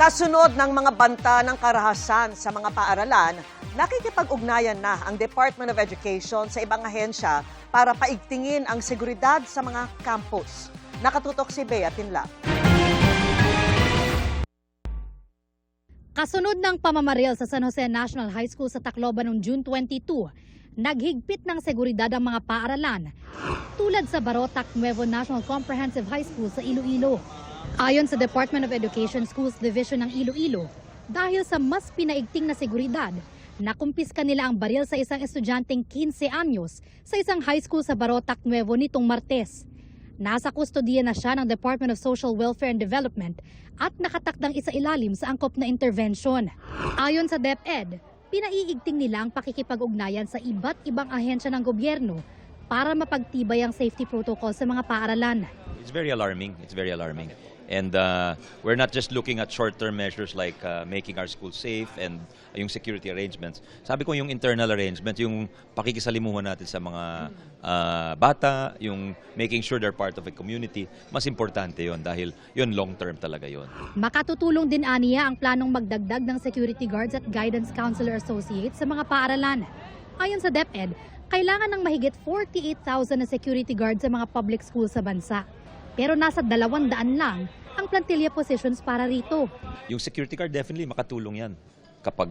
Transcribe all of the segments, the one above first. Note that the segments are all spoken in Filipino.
Kasunod ng mga banta ng karahasan sa mga paaralan, nakikipag-ugnayan na ang Department of Education sa ibang ahensya para paigtingin ang seguridad sa mga campus. Nakatutok si Bea Tinlap. Kasunod ng pamamaril sa San Jose National High School sa Tacloban noong June 22, naghigpit ng seguridad ang mga paaralan tulad sa Barotac Nuevo National Comprehensive High School sa Iloilo. Ayon sa Department of Education Schools Division ng Iloilo, dahil sa mas pinaigting na seguridad, nakumpiska nila ang baril sa isang estudyanteng 15 anyos sa isang high school sa Barotac Nuevo nitong Martes. Nasa kustodiya na siya ng Department of Social Welfare and Development at nakatakdang isailalim sa angkop na intervention. Ayon sa DepEd, pinaiigting nila ang pakikipag-ugnayan sa iba't ibang ahensya ng gobyerno para mapagtibay ang safety protocol sa mga paaralan. It's very alarming. It's very alarming. And we're not just looking at short-term measures like making our schools safe and yung security arrangements. Sabi ko yung internal arrangement, yung pakikisalimuhan natin sa mga bata, yung making sure they're part of a community, mas importante yon dahil yun long-term talaga yon. Makatutulong din aniya ang planong magdagdag ng security guards at guidance counselor associates sa mga paaralan. Ayon sa DepEd, kailangan ng mahigit 48,000 na security guards sa mga public schools sa bansa. Pero nasa 200 lang ang plantilla positions para rito. Yung security guard definitely makatulong yan kapag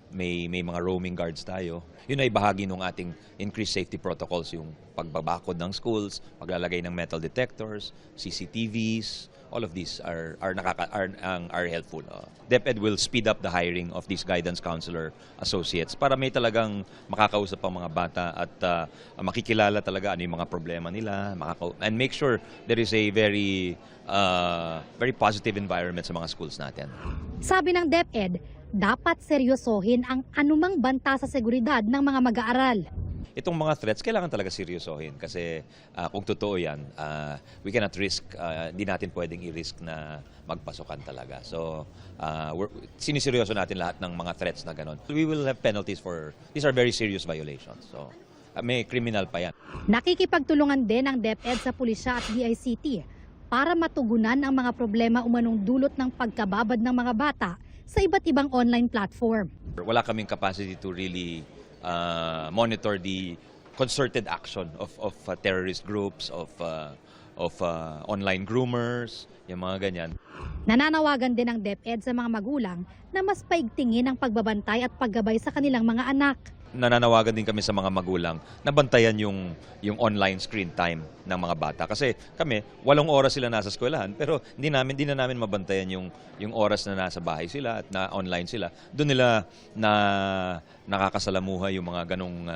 may mga roaming guards tayo. Yun ay bahagi ng ating increased safety protocols, yung pagbabakod ng schools, paglalagay ng metal detectors, CCTVs, all of these are helpful. DepEd will speed up the hiring of these guidance counselor associates para may talagang makakausap ang mga bata at makikilala talaga ano yung mga problema nila, and make sure there is a very positive environment sa mga schools natin. Sabi ng DepEd, dapat seryosohin ang anumang banta sa seguridad ng mga mag-aaral. Itong mga threats, kailangan talaga seryosohin kasi kung totoo yan, we cannot risk, hindi natin pwedeng i-risk na magpasukan talaga. So, siniseryoso natin lahat ng mga threats na ganon. We will have penalties for, these are very serious violations. So, may criminal pa yan. Nakikipagtulungan din ang DepEd sa pulisya at DICT para matugunan ang mga problema umanong dulot ng pagkababad ng mga bata sa iba't ibang online platform. Wala kaming capacity to really monitor the concerted action of terrorist groups, of online groomers, yung mga ganyan. Nananawagan din ang DepEd sa mga magulang na mas paigtingin ang pagbabantay at paggabay sa kanilang mga anak. Nananawagan din kami sa mga magulang na bantayan yung online screen time ng mga bata. Kasi kami, 8 oras sila nasa eskwelahan, pero hindi na namin mabantayan yung oras na nasa bahay sila at na online sila. Doon nila nakakasalamuha yung mga ganong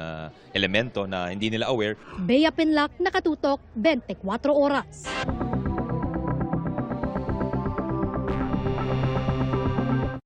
elemento na hindi nila aware. Bea Pinlac, Nakatutok, 24 Oras.